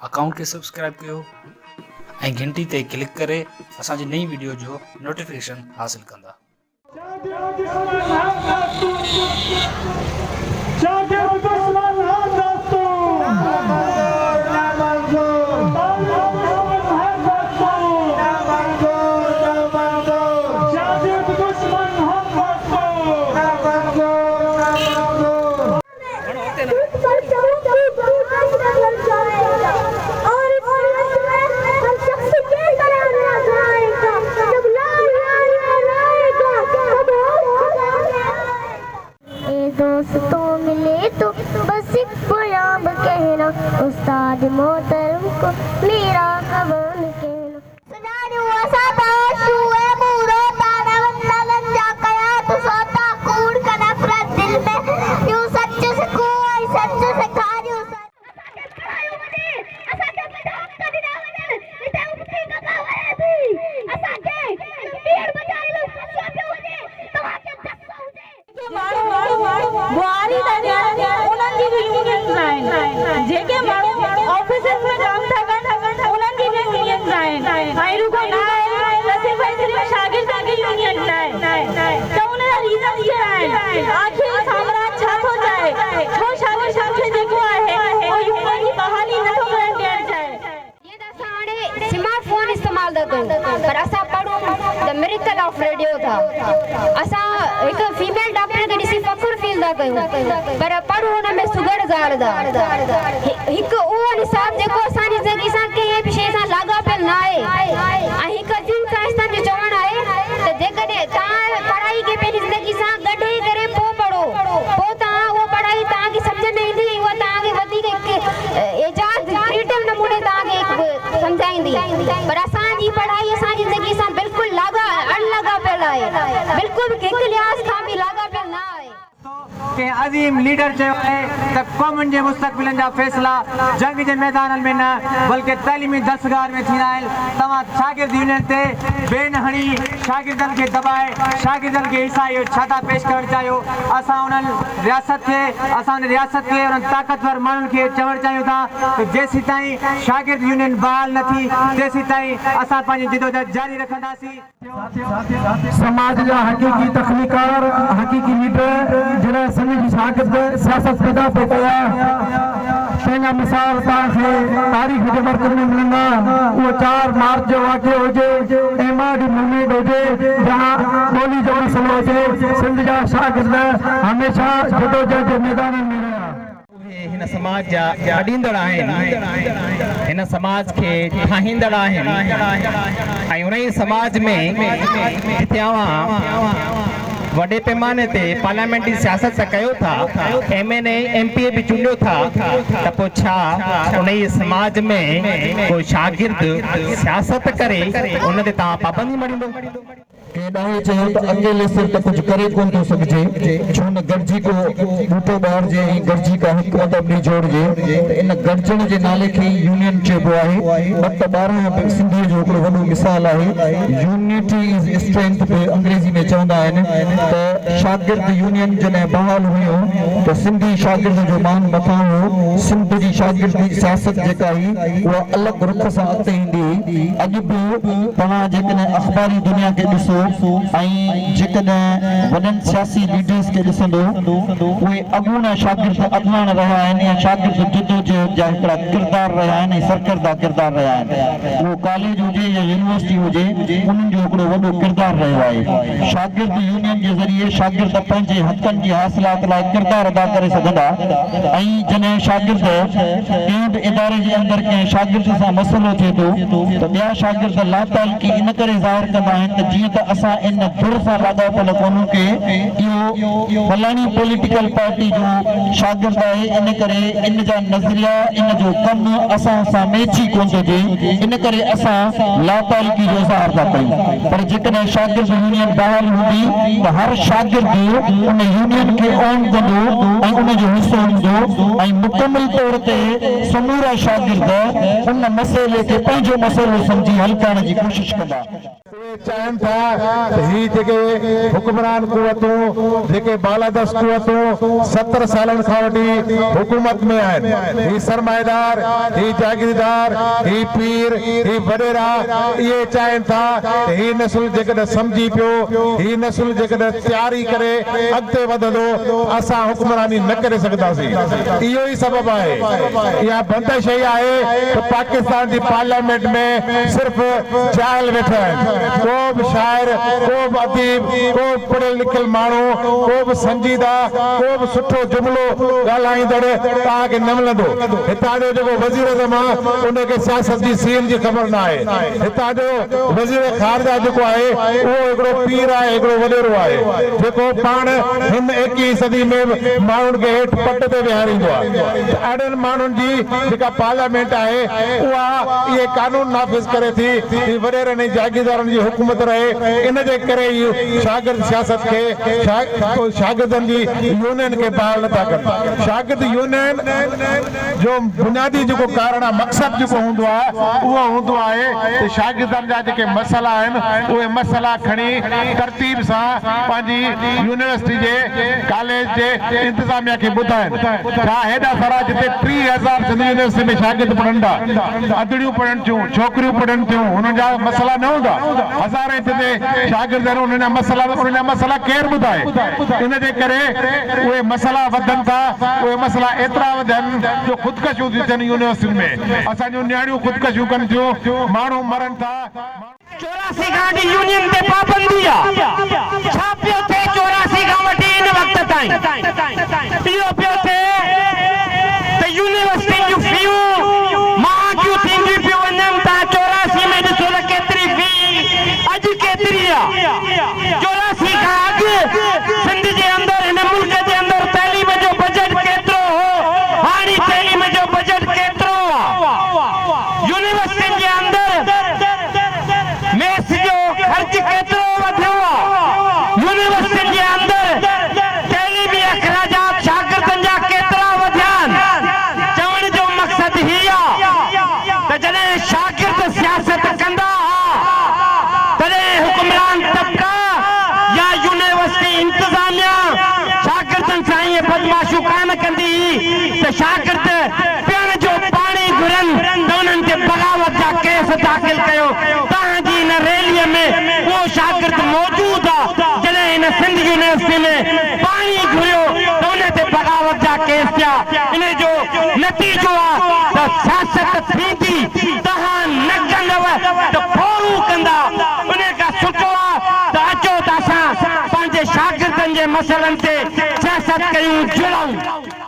Account के subscribe कयो ऐं घंटी ते क्लिक करे असांजी नई वीडियो जो नोटिफिकेशन हासिल कंदा। दोस्तों मिले तो बस एक गुलाम कहना, उस्ताद मोहतरम को मेरा कबान कहना। सुनाने हुआ साता शुए मूरो तारा वंदन जाकया तो सोता कूड़ का नफरत दिल में यूं सच से कोई सच से खारियो असाके खड़ायो वने असाके पढ़ाम का दिना वने इते उठी का पावे थी असाके पीड़ बजाए लो सोचो वने तवाके दस होजे बुआरी दानिया उन्हनि जी यूनियन आहिनि जेके माण्हू ऑफिसस में काम था कनि उन्हनि जी यूनियन आहिनि भाई रुको ना सिर्फ शागिर्द जी यूनियन आहे त उन जा रीज़न छा आहिनि आखिर साम्राज्य छा थो चाहे छो शागिर्द खे जेको आहे उहो यूनियन जी बहाली नथो करणु ॾियणु चाहे। ये त असां हाणे स्मार्टफोन इस्तेमाल था कयूं पर असां पढ़ूं द मिरेकल ऑफ रेडियो था। असां हिकु फीमेल डॉक्टर खे ॾिसी फ़ख्रु फील था कयूं पर पढ़ूं हुन में सुगड़ ज़ाड़ हिकु उहो निसाब जेको असांजी ज़िंदगी सां कंहिं बि शइ सां लाॻापियल न आहे ऐं हिकु दिन साइंसदान जो चवणु आहे त जेकॾहिं तव्हां पढ़ाई खे पंहिंजी ज़िंदगी सां गॾे करे पोइ पढ़ो पोइ तव्हां उहा पढ़ाई तव्हांखे सम्झ में ईंदी उहा तव्हांखे वधीक एजाज़ क्रिएटिव नमूने तव्हांखे सम्झाईंदी पर असांजी पढ़ाई असांजी ज़िंदगी सां बिल्कुलु अणलाॻापियल आहे बिल्कुलु हिकु लिहाज़ खां बि लाॻापियल न आहे। के अजीम लीडर चयो है त क़ौमनि जे मुस्तक़बिल जा फ़ैसिला जंग जे मैदान में न बल्कि तालीमी दस्तगार में थींदा आहिनि। तव्हां शागिर्द यूनियन ते बेन हणी शागिर्दनि खे दबाए शागिर्दनि खे हिसा इहो छा था पेश करणु चाहियो। असां उन्हनि रियासत खे उन्हनि ताक़तवर माण्हुनि खे चवणु चाहियूं था त जेसीं ताईं शागिर्द यूनियन बहाल न थी तेसीं ताईं असां पंहिंजी जिदोजहद जारी रखंदासीं। समाज जा हक़ीक़ी तख़लीकार हक़ीक़ी लीडर जॾहिं सिंधी शागिर्द सियासत पैदा पे कया पंहिंजा मिसाल तव्हांखे तारीख़ जे मर्कज़ में मिलंदा। उहो 4 मार्च जो वाक़ियो हुजे एमाडी मूवमेंट हुजे जहाँ ॿोली जो मसइलो हुजे सिंध जा शागिर्द हमेशह जदोजहद जे मैदान में रहिया। हिन समाज जा अॾींदड़ आहिनि हिन समाज खे ठाहींदड़ आहिनि ऐं उन समाज में वॾे पैमाने ते पार्लियामेंट्री सियासत त कयो था MNA MPA बि चूंडियो था त पोइ छा उन समाज में कोई शागिर्द सियासत करे उन ते तव्हां पाबंदी मणींदो। के ॾाहे चयो त अकेले सिर त कुझु करे कोन थो सघिजे छो न गॾिजी को बूटो ॿाहिरिजे ऐं गॾिजी का हिकु मतिलबु ॾींहुं जोड़िजे त इन गॾिजण जे नाले खे यूनियन चइबो आहे। 12 सिंधीअ जो हिकिड़ो वॾो मिसाल आहे यूनिटी इज़ स्ट्रेंथ पे अंग्रेज़ी में चवंदा आहिनि त शागिर्द यूनियन जॾहिं बहाल हुयो त सिंधी शागिर्द जो मान मथां हो सिंध जी शागिर्दी सियासत जेका हुई उहा अलॻि रुख सां अॻिते ईंदी हुई। अॼु बि तव्हां जेकॾहिं अख़बारी दुनिया खे ॾिसो ऐं जेकॾहिं वॾनि सियासी लीडर्स खे ॾिसंदो उहे अॻूणा शागिर्द अॻुवान रहिया आहिनि या शागिर्द जदोजहद जा हिकिड़ा किरदार रहिया आहिनि ऐं सरकर्दा किरदार रहिया आहिनि। उहो कॉलेज हुजे या यूनिवर्सिटी हुजे उन्हनि जो हिकिड़ो वॾो किरदार रहियो आहे। शागिर्द यूनियन जे ज़रिए शागिर्द पंहिंजे हक़नि जी हासिलात लाइ किरदार अदा करे सघंदा ऐं जॾहिं शागिर्द कंहिं बि इदारे जे अंदरि कंहिं शागिर्द सां मसइलो थिए थो त ॿिया शागिर्द लातालगी इन करे ज़ाहिर कंदा आहिनि त जीअं त असां इन धुर सां लाॻापियल कोन्हूं के इहो फलाणी पॉलिटिकल पार्टी जो शागिर्द आहे इन करे इन जा नज़रिया इन जो कमु असां सां मैची कोन थो थिए इन करे असां लातालगी जो इज़हार था कयूं। पर जेकॾहिं शागिर्द यूनियन बहाल हूंदी त हर शागिर्द उन यूनियन खे ऑन कंदो ऐं उन जो हिसो हूंदो ऐं मुकमिल तौर ते समूरा शागिर्द उन मसइले खे पंहिंजो मसइलो सम्झी हल करण जी कोशिशि कंदा। चाहिनि था त ही जेके हुक्मरान कुवतूं जेके बालादस्त कुवतूं 70 सालनि खां वठी हुकूमत में आहिनि, ही सरमाएदार, ही जागीरदार, ही पीर, ही वडेरा, इहे चाहिनि था त ही नस्ल जेकॾहिं सम्झी पियो, ही नस्ल जेकॾहिं तयारी करे अॻिते वधंदो, असां हुक्मरानी न करे सघंदासीं। इहो ई सबबु आहे, इहा बंदिश आहे त पाकिस्तान जी पार्लियामेंट में सिर्फ़ जाहिल वेठा आहिनि। को बि शाइर, को बि अदीब, को बि पढ़ियल लिखियल माण्हू, को बि संजीदा, को बि सुठो जुमिलो ॻाल्हाईंदड़ तव्हांखे न मिलंदो। हितां जो जेको वज़ीर आज़म आहे उनखे सियासत जी सीन जी ख़बर न आहे। हितां जो वज़ीर ख़ारिजा जेको आहे उहो हिकिड़ो पीर आहे, हिकिड़ो वॾेरो आहे जेको पाण हिन 21वीं सदी में माण्हुनि खे हेठि पट ते विहारींदो आहे। अहिड़नि माण्हुनि जी जेका पार्लियामेंट आहे उहा इहे कानून नाफ़िज़ करे थी कि वॾेरनि ऐं जागीरदारनि जी हुकूमत रहे। इन जे करे शागिर्द सियासत खे शागिर्दनि जी यूनियन खे बहाल नथा कनि। शागिर्द यूनियन जो बुनियादी जेको कारण आहे, मक़सदु जेको हूंदो आहे उहो हूंदो आहे त शागिर्दनि जा जेके मसइला आहिनि उहे मसइला खणी तरतीब सां पंहिंजी यूनिवर्सिटी जे कॉलेज जे इंतिज़ामिया खे ॿुधाइनि। छा हेॾा सारा जिते 30,000 सिंधी यूनिवर्सिटी में शागिर्द पढ़नि था, अदड़ियूं पढ़नि थियूं, छोकिरियूं पढ़नि थियूं, हुननि जा मसइला न हूंदा। हज़ारे जिते शागिर्द आहिनि उन्हनि जा मसइला केरु ॿुधाए। इन जे करे उहे मसइला वधनि था, उहे मसइला एतिरा वधनि जो ख़ुदकशियूं थी थियनि यूनिवर्सिटी में। असांजूं नियाणियूं ख़ुदकशियूं कनि थियूं, माण्हू मरनि था। 84 खां यूनियन ते पाबंदी आहे। छा पियो थिए 84 खां वठी इन वक़्त ताईं? इहो पियो थिए त यूनिवर्सिटी जूं फीयूं महांगियूं थींदियूं पियूं वञनि था। 84 में ॾिसो त केतिरी फी अॼु केतिरी आहे। 84 खां अॻु सिंध जे अंदरि, हिन मुल्क जे अंदरि तइलीम जो बजट केतिरो हो, हाणे तइलीम जो बजट केतिरो आहे। यूनिवर्सिटियुनि जे अंदरि मेस जो ख़र्च केतिरो वधियो आहे। यूनिवर्सिटी जे अंदरि तइलीमी अखराजात शागिर्दनि जा केतिरा वधिया आहिनि। चवण जो मक़सदु ही आहे त जॾहिं शागिर्द सियासत कंदा तॾहिं हुक्मरान तबका या यूनिवर्सिटी इंतिज़ामिया शागिर्दनि सां इहे बदमाशूं कान कंदी त शागिर्द पीअण जो पाणी घुरनि त उन्हनि ते बग़ावत जा केस दाख़िल कयो। तव्हांजी हिन रैलीअ में उहो शागिर्द मौजूदु आहे जॾहिं हिन सिंध यूनिवर्सिटी में पाणी घुरियो त उन ते बग़ावत जा केस थिया। इन जो नतीजो आहे त सियासत थींदी, तव्हां न कंदव त फोरू कंदा। उन खां सुठो आहे त अचो त असां पंहिंजे शागिर्दनि जे मसइलनि ते सियासत कयूं, जुड़ूं।